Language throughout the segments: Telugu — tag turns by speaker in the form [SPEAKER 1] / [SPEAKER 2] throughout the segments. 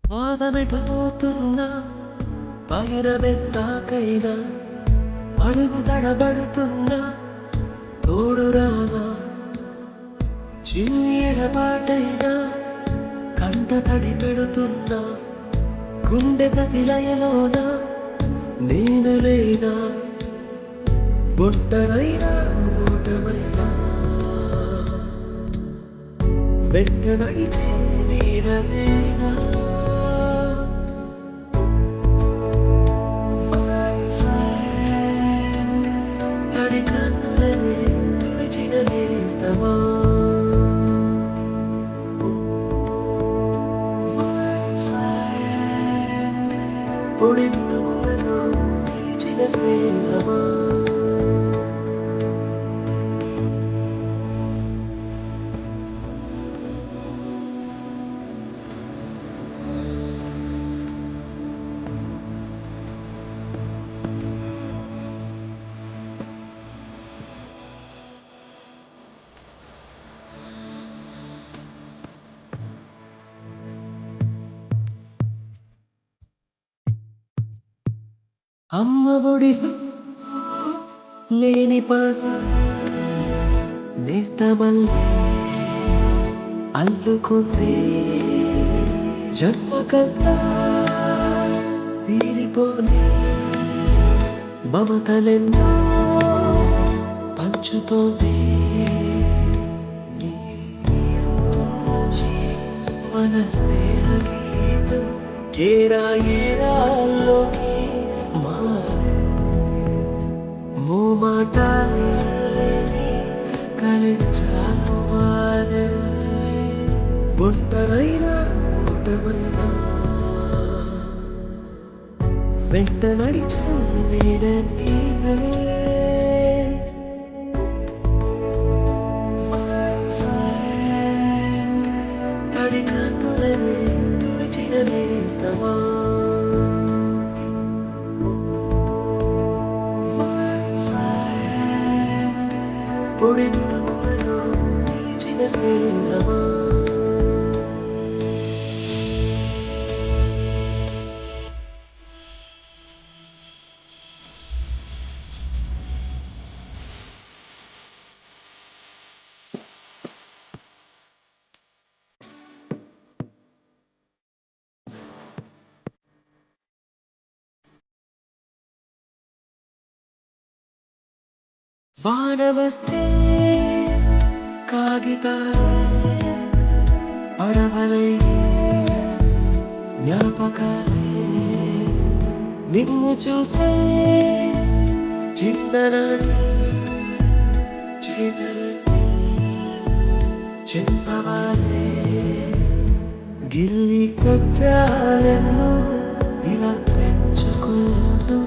[SPEAKER 1] పాదమెటుపోతున్నా పయనమెత్తాకైనా అడుగు తడబడుతున్నా తోడురానా చిన్ని ఎడబాటైనా కంట తడి పెడుతున్నా గుండె ప్రతిలయలోన నేను లేనా ఒంటరైనా ఓటమైనా వెంట నడిచే నీడలేనా తడి కన్నులనే తుడిచిన నేస్తమా పొడి దుడుకులలో నిలిచిన స్నేహమా అమ్మ ఒడి లేని పాస నేస్తమల్లే అల్లుకుంది జన్మకంతా వీరిపోని మమతలెన్నో పంచుతోంది మన స్నేహ గీతం ఏరా ఏరాల్లోకి మారే మూమాటాలేని కలిచాలు మారే ఒంటరైనా ఓటమైనా వెంట నడిచే నీడ నీవే తడి కన్నులనే తుడిచిన నేస్తమా పొడి దుడుకులలో నిలిచిన స్నేహమా వాన వస్తే కాగితాలే పడవలై జ్ఞాపకాలే నిన్ను చూస్తే చిన్ననాటి చేతలన్నీ చెంపవాలే గిల్లి కట్టాలెన్నో ఇలా పెంచుకుంటూ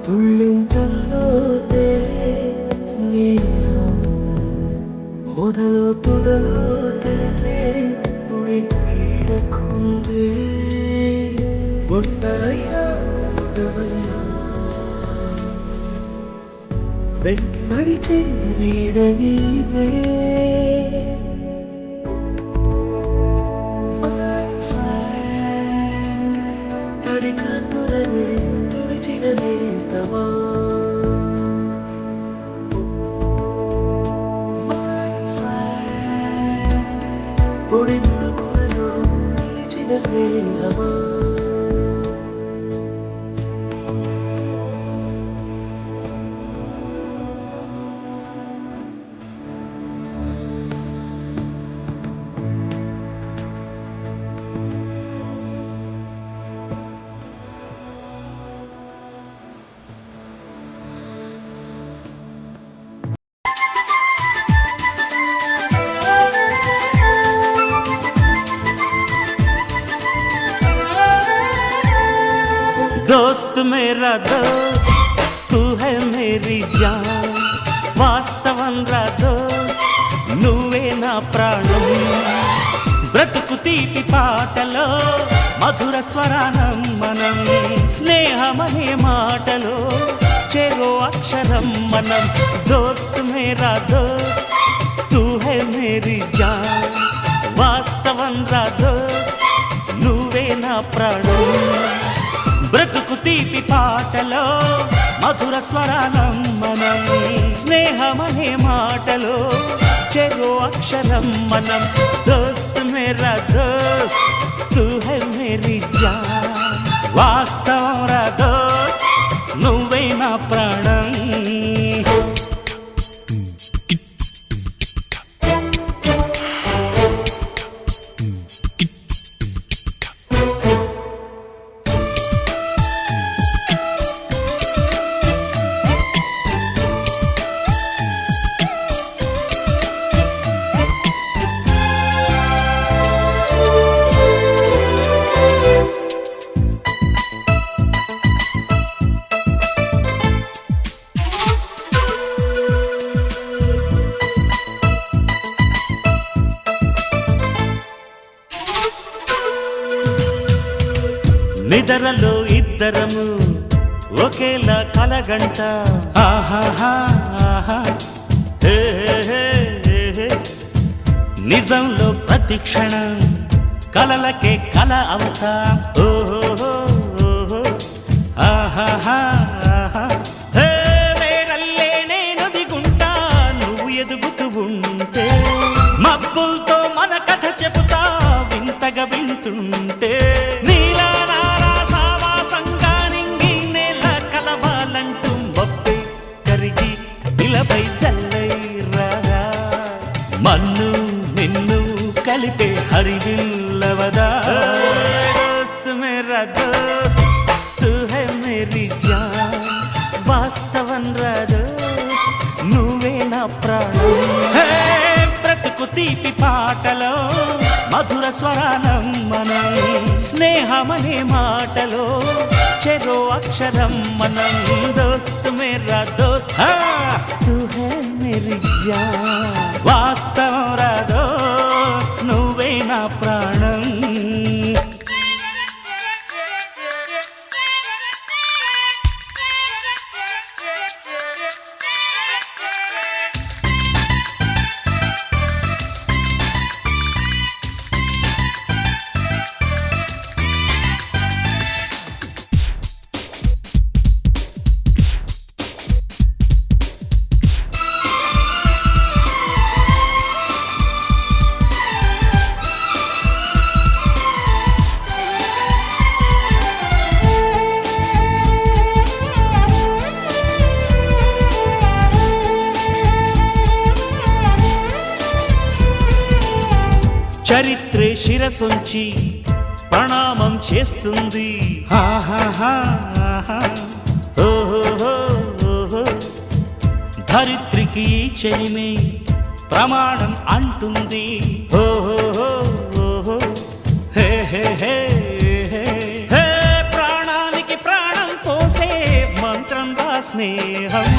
[SPEAKER 1] తుళ్ళింతల్లో తేలే స్నేహం మొదలు తుదలో తెలిపే ఉడి పీడకుందే ఒంటరైనా ఓటమైనా వెంట నడిచే నీడ నీవే తడి కన్నులనే తుడిచిన నేస్తమా పొడి దుడుకులలో నిలిచిన స్నేహమా
[SPEAKER 2] दोस्त मेरा दोस्त तू है मेरी जान వాస్తవం రా దోస్త్ నువ్వే నా ప్రాణం బ్రతుకు తీపి పాటలో మధుర స్వరానం మనం స్నేహమనే మాటలో చెరో అక్షరం మనం దోస్త్ మేరా దోస్త్ తూ హై మేరీ జాన్ వాస్తవం రా దోస్త్ నువ్వే నా ప్రాణం. బ్రతుకు తీపి పాటలో మధుర స్వరానం మనం. స్నేహమనే మాటలో చెరో అక్షరం మనం. దోస్త్ మేరా దోస్త్ తూ హై మేరీ జాన్. వాస్తవం రా దోస్త్ నువ్వే నా ప్రాణం. నిదరలో ఇద్దరము ఒకేలా కలగంట. ఆహాహా ఆహా హే హే హే. నిజంలో ప్రతి క్షణం కలలకే కల అవుతా. ఓహో ఆహాహా ఆహా హే. నేనల్లే నేను దిగుంటా నువ్వు ఎదుగుతూ ఉంటే. మబ్బులతో మన కథ చెబుతా వింతగా వింటుంటే. మన్ను నిన్ను కలిపే హరివిల్లవదా. దోస్త్ మేరా దోస్త్ తూ హై మేరీ జాన్. వాస్తవం రా దోస్త్ నువ్వే నా ప్రాణం. బ్రతుకు తీపి పాటలో మధుర స్వరానం మనం. స్నేహమనే మాటలో చెరో అక్షరం మనం. దోస్త్ మేరా దోస్త్ తూ హై మేరీ జాన్. వాస్తవం రా దోస్త్ నువ్వే నా ప్రాణం. చరిత్రే శిరసొంచి ప్రణామం చేస్తుంది. ఓహో ధరిత్రికి చెలిమే ప్రమాణం అంటుంది. ఓహో హే హే హే హే. ప్రాణానికి ప్రాణం పోసే మంత్రం రా స్నేహం.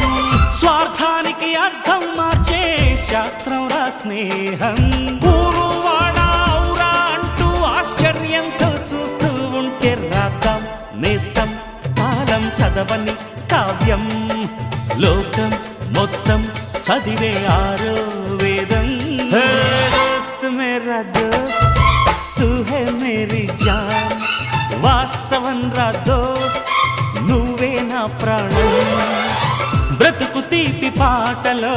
[SPEAKER 2] స్వార్థానికి అర్థం మార్చే శాస్త్రం రా స్నేహం. ఆశ్చర్యంతో చూస్తూ ఉంటే రాద్దాం నేస్తం కాలం చదవని కావ్యం. లోకం మొత్తం చదివే ఆరో వేదం. దోస్త్ మేరా దోస్త్ తూ హై మేరీ జాన్. వాస్తవం రా దోస్త్ నువ్వే నా ప్రాణం. బ్రతుకు తీపి పాటలో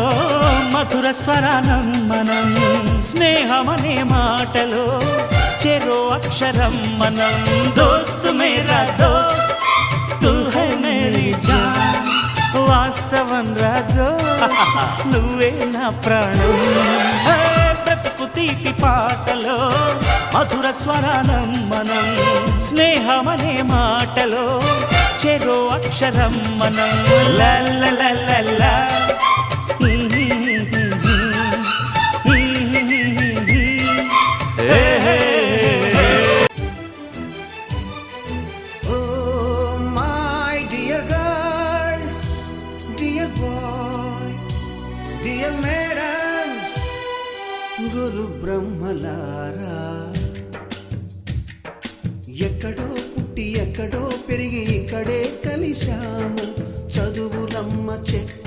[SPEAKER 2] మధుర స్వరానం మనం. స్నేహమనే మాటలో చెరో అక్షరం మనం. దోస్త్ మేరా దోస్త్ తూ హై మేరీ జాన్. వాస్తవం రా దోస్త్ నువ్వే నా ప్రాణం. బ్రతుకు తీపి పాటలో మధుర స్వరానం మనం. స్నేహమనే మాటలో చెరో అక్షరం మనం. లా లా లా లా లా.
[SPEAKER 3] Dear madams, గురు బ్రహ్మలారా, ఎక్కడో పుట్టి ఎక్కడో పెరిగి ఇక్కడే కలిశాము. చదువులమ్మ చెట్టు